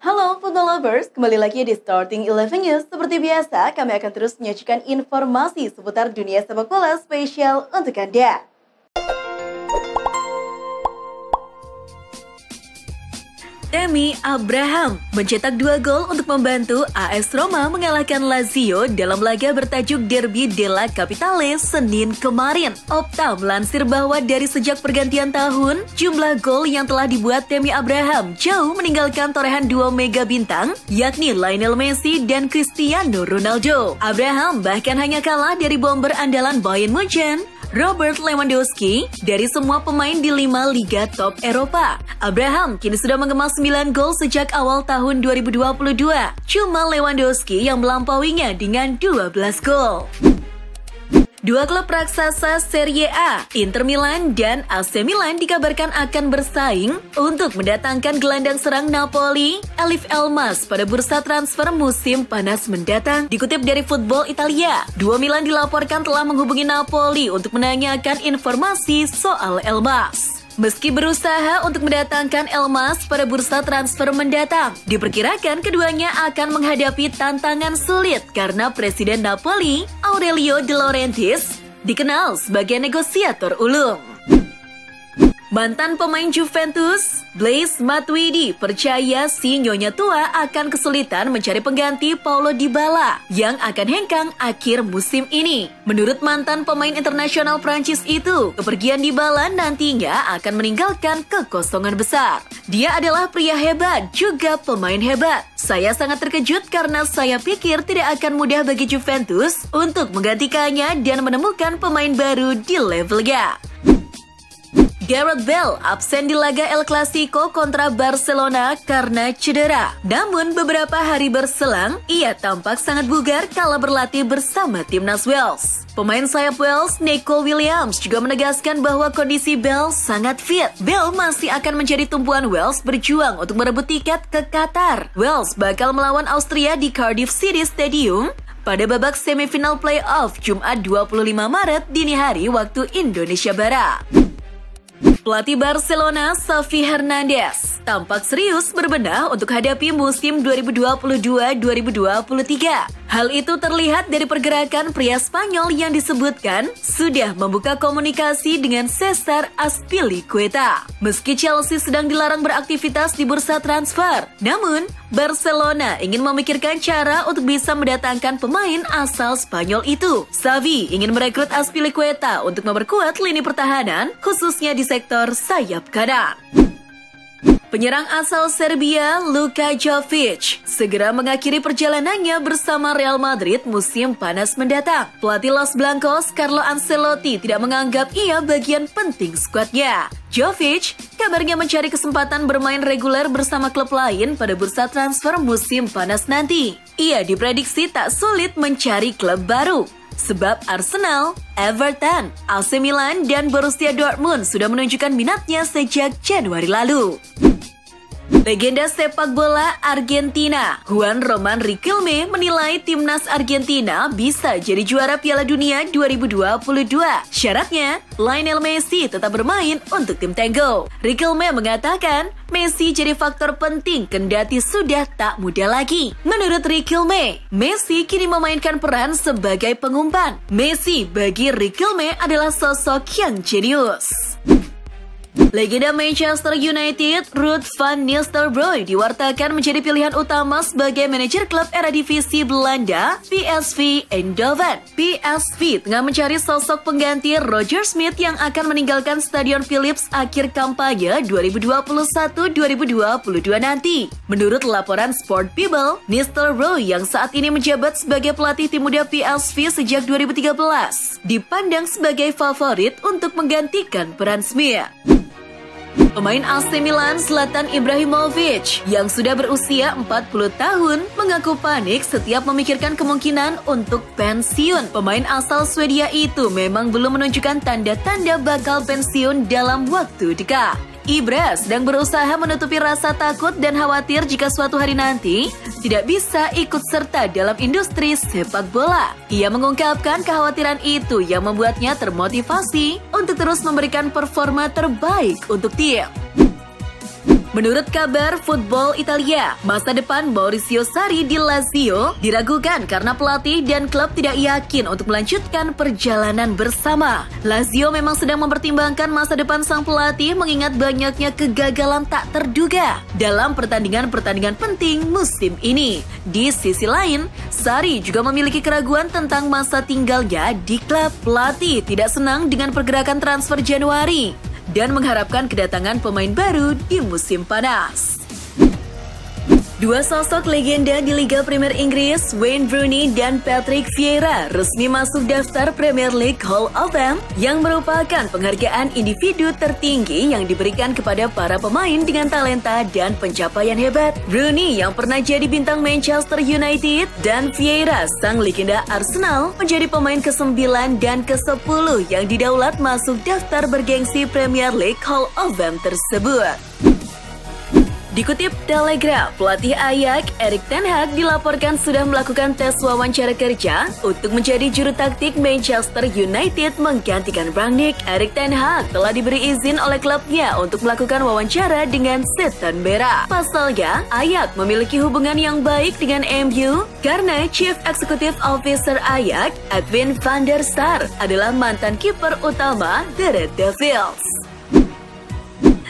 Halo football lovers, kembali lagi di Starting 11 News. Seperti biasa, kami akan terus menyajikan informasi seputar dunia sepak bola spesial untuk Anda. Tammy Abraham mencetak 2 gol untuk membantu AS Roma mengalahkan Lazio dalam laga bertajuk Derby della Capitale Senin kemarin. Opta melansir bahwa dari sejak pergantian tahun, jumlah gol yang telah dibuat Tammy Abraham jauh meninggalkan torehan duo mega bintang, yakni Lionel Messi dan Cristiano Ronaldo. Abraham bahkan hanya kalah dari bomber andalan Bayern Munchen, Robert Lewandowski, dari semua pemain di 5 liga top Eropa. Abraham kini sudah mengemas 9 gol sejak awal tahun 2022. Cuma Lewandowski yang melampauinya dengan 12 gol. Dua klub raksasa Serie A, Inter Milan dan AC Milan dikabarkan akan bersaing untuk mendatangkan gelandang serang Napoli, Elif Elmas pada bursa transfer musim panas mendatang. Dikutip dari Football Italia, dua Milan dilaporkan telah menghubungi Napoli untuk menanyakan informasi soal Elmas. Meski berusaha untuk mendatangkan Elmas pada bursa transfer mendatang, diperkirakan keduanya akan menghadapi tantangan sulit karena Presiden Napoli, Aurelio De Laurentiis, dikenal sebagai negosiator ulung. Mantan pemain Juventus, Blaise Matuidi, percaya si Nyonya tua akan kesulitan mencari pengganti Paulo Dybala yang akan hengkang akhir musim ini. Menurut mantan pemain internasional Prancis itu, kepergian Dybala nantinya akan meninggalkan kekosongan besar. Dia adalah pria hebat, juga pemain hebat. Saya sangat terkejut karena saya pikir tidak akan mudah bagi Juventus untuk menggantikannya dan menemukan pemain baru di levelnya. Gareth Bale absen di laga El Clasico kontra Barcelona karena cedera. Namun beberapa hari berselang, ia tampak sangat bugar kala berlatih bersama timnas Wales. Pemain sayap Wales, Nico Williams, juga menegaskan bahwa kondisi Bale sangat fit. Bale masih akan menjadi tumpuan Wales berjuang untuk merebut tiket ke Qatar. Wales bakal melawan Austria di Cardiff City Stadium pada babak semifinal playoff Jumat 25 Maret dini hari waktu Indonesia Barat. Pelatih Barcelona, Xavi Hernandez, tampak serius berbenah untuk hadapi musim 2022-2023. Hal itu terlihat dari pergerakan pria Spanyol yang disebutkan sudah membuka komunikasi dengan Cesar Azpilicueta. Meski Chelsea sedang dilarang beraktivitas di bursa transfer, namun Barcelona ingin memikirkan cara untuk bisa mendatangkan pemain asal Spanyol itu. Xavi ingin merekrut Azpilicueta untuk memperkuat lini pertahanan, khususnya di sektor sayap kanan. Penyerang asal Serbia, Luka Jovic, segera mengakhiri perjalanannya bersama Real Madrid musim panas mendatang. Pelatih Los Blancos, Carlo Ancelotti, tidak menganggap ia bagian penting skuadnya. Jovic kabarnya mencari kesempatan bermain reguler bersama klub lain pada bursa transfer musim panas nanti. Ia diprediksi tak sulit mencari klub baru, sebab Arsenal, Everton, AC Milan, dan Borussia Dortmund sudah menunjukkan minatnya sejak Januari lalu. Legenda sepak bola Argentina, Juan Román Riquelme, menilai timnas Argentina bisa jadi juara Piala Dunia 2022. Syaratnya, Lionel Messi tetap bermain untuk tim Tango. Riquelme mengatakan, Messi jadi faktor penting kendati sudah tak muda lagi. Menurut Riquelme, Messi kini memainkan peran sebagai pengumpan. Messi bagi Riquelme adalah sosok yang jenius. Legenda Manchester United, Ruud van Nistelrooy, diwartakan menjadi pilihan utama sebagai manajer klub Eredivisie Belanda, PSV Eindhoven. PSV tengah mencari sosok pengganti Roger Smith yang akan meninggalkan Stadion Philips akhir kampanye 2021-2022 nanti. Menurut laporan Sport People, Nistelrooy yang saat ini menjabat sebagai pelatih tim muda PSV sejak 2013, dipandang sebagai favorit untuk menggantikan peran Smith. Pemain AC Milan Zlatan Ibrahimovic yang sudah berusia 40 tahun mengaku panik setiap memikirkan kemungkinan untuk pensiun. Pemain asal Swedia itu memang belum menunjukkan tanda-tanda bakal pensiun dalam waktu dekat. Ibra sedang berusaha menutupi rasa takut dan khawatir jika suatu hari nanti tidak bisa ikut serta dalam industri sepak bola. Ia mengungkapkan kekhawatiran itu yang membuatnya termotivasi untuk terus memberikan performa terbaik untuk tim. Menurut kabar Football Italia, masa depan Maurizio Sarri di Lazio diragukan karena pelatih dan klub tidak yakin untuk melanjutkan perjalanan bersama. Lazio memang sedang mempertimbangkan masa depan sang pelatih mengingat banyaknya kegagalan tak terduga dalam pertandingan-pertandingan penting musim ini. Di sisi lain, Sarri juga memiliki keraguan tentang masa tinggalnya di klub. Pelatih tidak senang dengan pergerakan transfer Januari dan mengharapkan kedatangan pemain baru di musim panas. Dua sosok legenda di Liga Premier Inggris, Wayne Rooney dan Patrick Vieira, resmi masuk daftar Premier League Hall of Fame yang merupakan penghargaan individu tertinggi yang diberikan kepada para pemain dengan talenta dan pencapaian hebat. Rooney yang pernah jadi bintang Manchester United dan Vieira, sang legenda Arsenal, menjadi pemain ke-9 dan ke-10 yang didaulat masuk daftar bergengsi Premier League Hall of Fame tersebut. Dikutip Telegraph, pelatih Ajax Erik ten Hag dilaporkan sudah melakukan tes wawancara kerja untuk menjadi juru taktik Manchester United menggantikan Rangnick. Erik ten Hag telah diberi izin oleh klubnya untuk melakukan wawancara dengan Setan Merah. Pasalnya, Ajax memiliki hubungan yang baik dengan MU karena Chief Executive Officer Ajax, Edwin van der Sar, adalah mantan kiper utama The Red Devils.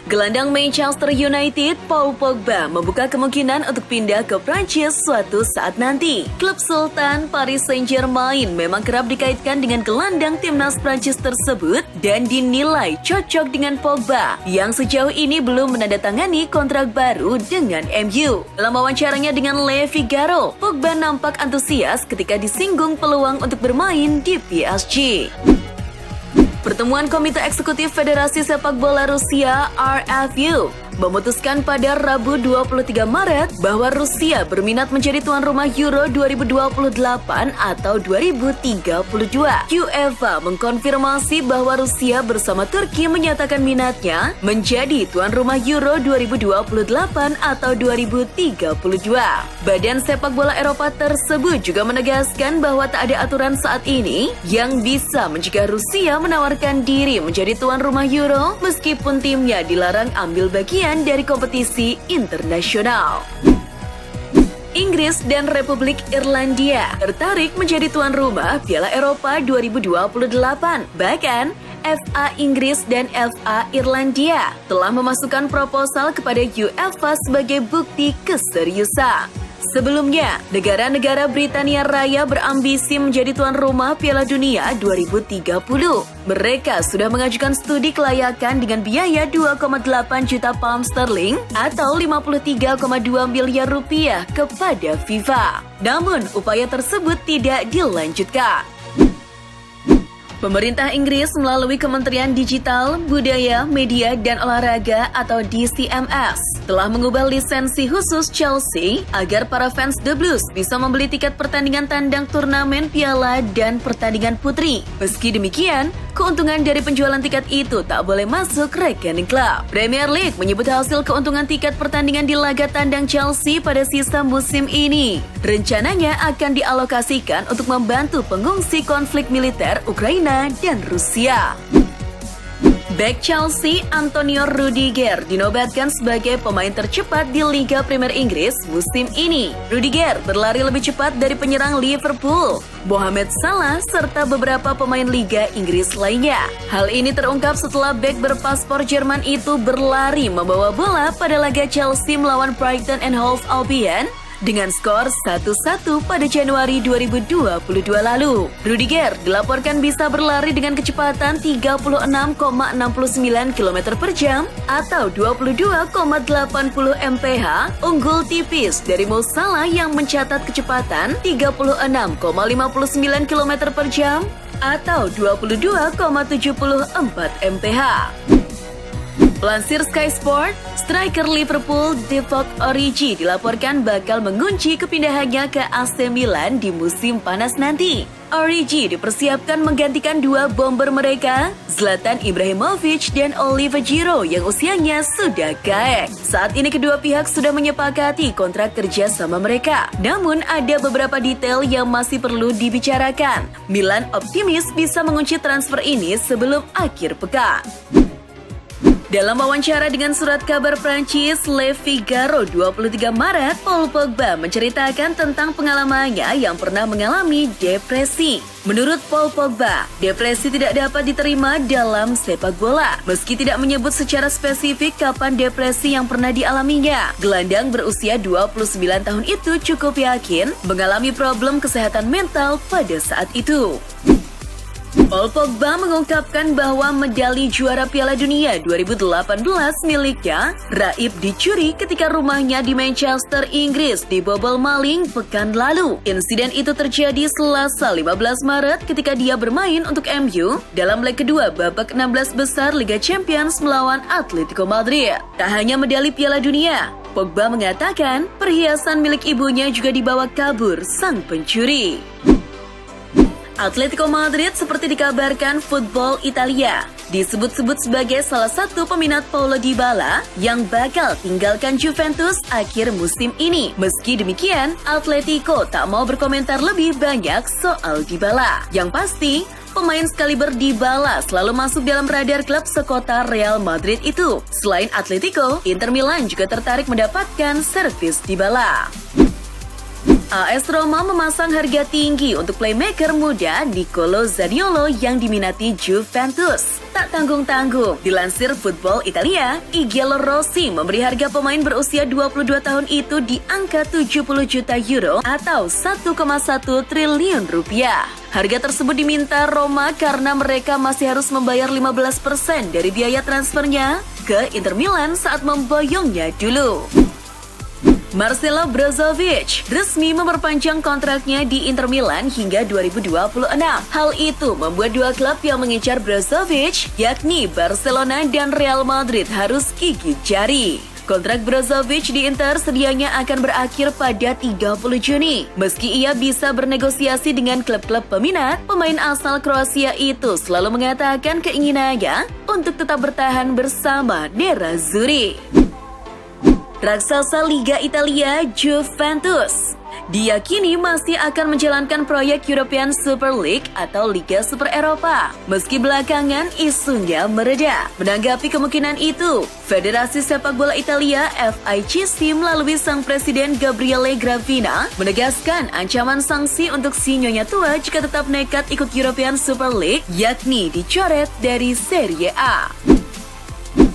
Gelandang Manchester United, Paul Pogba, membuka kemungkinan untuk pindah ke Prancis suatu saat nanti. Klub Sultan Paris Saint-Germain memang kerap dikaitkan dengan gelandang timnas Prancis tersebut dan dinilai cocok dengan Pogba, yang sejauh ini belum menandatangani kontrak baru dengan MU. Dalam wawancaranya dengan Le Figaro, Pogba nampak antusias ketika disinggung peluang untuk bermain di PSG. Pertemuan Komite Eksekutif Federasi Sepak Bola Rusia (RFU) memutuskan pada Rabu 23 Maret bahwa Rusia berminat menjadi tuan rumah Euro 2028 atau 2032. UEFA mengkonfirmasi bahwa Rusia bersama Turki menyatakan minatnya menjadi tuan rumah Euro 2028 atau 2032. Badan Sepak Bola Eropa tersebut juga menegaskan bahwa tak ada aturan saat ini yang bisa mencegah Rusia menawarkan diri menjadi tuan rumah Euro meskipun timnya dilarang ambil bagian dari kompetisi internasional. Inggris dan Republik Irlandia tertarik menjadi tuan rumah Piala Eropa 2028. Bahkan, FA Inggris dan FA Irlandia telah memasukkan proposal kepada UEFA sebagai bukti keseriusan. Sebelumnya, negara-negara Britania Raya berambisi menjadi tuan rumah Piala Dunia 2030. Mereka sudah mengajukan studi kelayakan dengan biaya 2,8 juta pound sterling atau 53,2 miliar rupiah kepada FIFA. Namun, upaya tersebut tidak dilanjutkan. Pemerintah Inggris melalui Kementerian Digital, Budaya, Media, dan Olahraga atau DCMS telah mengubah lisensi khusus Chelsea agar para fans The Blues bisa membeli tiket pertandingan tandang turnamen piala dan pertandingan putri. Meski demikian, keuntungan dari penjualan tiket itu tak boleh masuk rekening klub. Premier League menyebut hasil keuntungan tiket pertandingan di laga tandang Chelsea pada sisa musim ini rencananya akan dialokasikan untuk membantu pengungsi konflik militer Ukraina dan Rusia. Bek Chelsea Antonio Rudiger dinobatkan sebagai pemain tercepat di Liga Premier Inggris musim ini. Rudiger berlari lebih cepat dari penyerang Liverpool, Mohamed Salah, serta beberapa pemain Liga Inggris lainnya. Hal ini terungkap setelah bek berpaspor Jerman itu berlari membawa bola pada laga Chelsea melawan Brighton and Hove Albion dengan skor 1-1 pada Januari 2022 lalu. Rudiger dilaporkan bisa berlari dengan kecepatan 36,69 km per jam atau 22,80 mph, unggul tipis dari Mo Salah yang mencatat kecepatan 36,59 km per jam atau 22,74 mph. Lansir Sky Sport, striker Liverpool Divock Origi dilaporkan bakal mengunci kepindahannya ke AC Milan di musim panas nanti. Origi dipersiapkan menggantikan dua bomber mereka, Zlatan Ibrahimovic dan Oliver Giroud yang usianya sudah kaek. Saat ini kedua pihak sudah menyepakati kontrak kerja sama mereka. Namun ada beberapa detail yang masih perlu dibicarakan. Milan optimis bisa mengunci transfer ini sebelum akhir pekan. Dalam wawancara dengan surat kabar Prancis Le Figaro 23 Maret, Paul Pogba menceritakan tentang pengalamannya yang pernah mengalami depresi. Menurut Paul Pogba, depresi tidak dapat diterima dalam sepak bola. Meski tidak menyebut secara spesifik kapan depresi yang pernah dialaminya, gelandang berusia 29 tahun itu cukup yakin mengalami problem kesehatan mental pada saat itu. Paul Pogba mengungkapkan bahwa medali juara Piala Dunia 2018 miliknya raib dicuri ketika rumahnya di Manchester, Inggris dibobol maling pekan lalu. Insiden itu terjadi Selasa 15 Maret ketika dia bermain untuk MU dalam leg kedua babak 16 besar Liga Champions melawan Atletico Madrid. Tak hanya medali Piala Dunia, Pogba mengatakan perhiasan milik ibunya juga dibawa kabur sang pencuri. Atletico Madrid seperti dikabarkan Football Italia disebut-sebut sebagai salah satu peminat Paulo Dybala yang bakal tinggalkan Juventus akhir musim ini. Meski demikian, Atletico tak mau berkomentar lebih banyak soal Dybala. Yang pasti, pemain sekaliber Dybala selalu masuk dalam radar klub sekota Real Madrid itu. Selain Atletico, Inter Milan juga tertarik mendapatkan servis Dybala. AS Roma memasang harga tinggi untuk playmaker muda Nicolo Zaniolo yang diminati Juventus. Tak tanggung-tanggung, dilansir Football Italia, Igor Rossi memberi harga pemain berusia 22 tahun itu di angka 70 juta euro atau 1,1 triliun rupiah. Harga tersebut diminta Roma karena mereka masih harus membayar 15% dari biaya transfernya ke Inter Milan saat memboyongnya dulu. Marcelo Brozovic resmi memperpanjang kontraknya di Inter Milan hingga 2026. Hal itu membuat dua klub yang mengincar Brozovic, yakni Barcelona dan Real Madrid, harus gigit jari. Kontrak Brozovic di Inter sedianya akan berakhir pada 30 Juni. Meski ia bisa bernegosiasi dengan klub-klub peminat, pemain asal Kroasia itu selalu mengatakan keinginannya untuk tetap bertahan bersama Nerazzurri. Raksasa Liga Italia Juventus diyakini masih akan menjalankan proyek European Super League atau Liga Super Eropa. Meski belakangan isunya mereda. Menanggapi kemungkinan itu, Federasi Sepak Bola Italia FIGC melalui sang presiden Gabriele Gravina menegaskan ancaman sanksi untuk si nyonya tua jika tetap nekat ikut European Super League, yakni dicoret dari Serie A.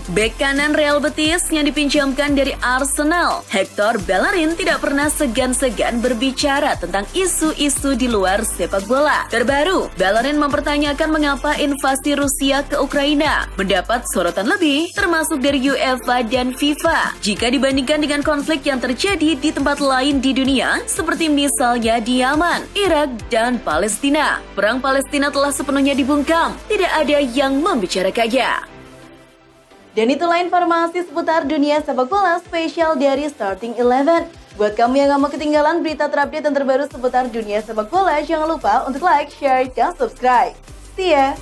Bek kanan Real Betis yang dipinjamkan dari Arsenal, Hector Bellerin, tidak pernah segan-segan berbicara tentang isu-isu di luar sepak bola. Terbaru, Bellerin mempertanyakan mengapa invasi Rusia ke Ukraina mendapat sorotan lebih, termasuk dari UEFA dan FIFA, jika dibandingkan dengan konflik yang terjadi di tempat lain di dunia, seperti misalnya di Yaman, Irak, dan Palestina. Perang Palestina telah sepenuhnya dibungkam, tidak ada yang membicarakannya. Dan itulah informasi seputar dunia sepak bola spesial dari Starting 11. Buat kamu yang gak mau ketinggalan berita terupdate dan terbaru seputar dunia sepak bola, jangan lupa untuk like, share, dan subscribe. See ya!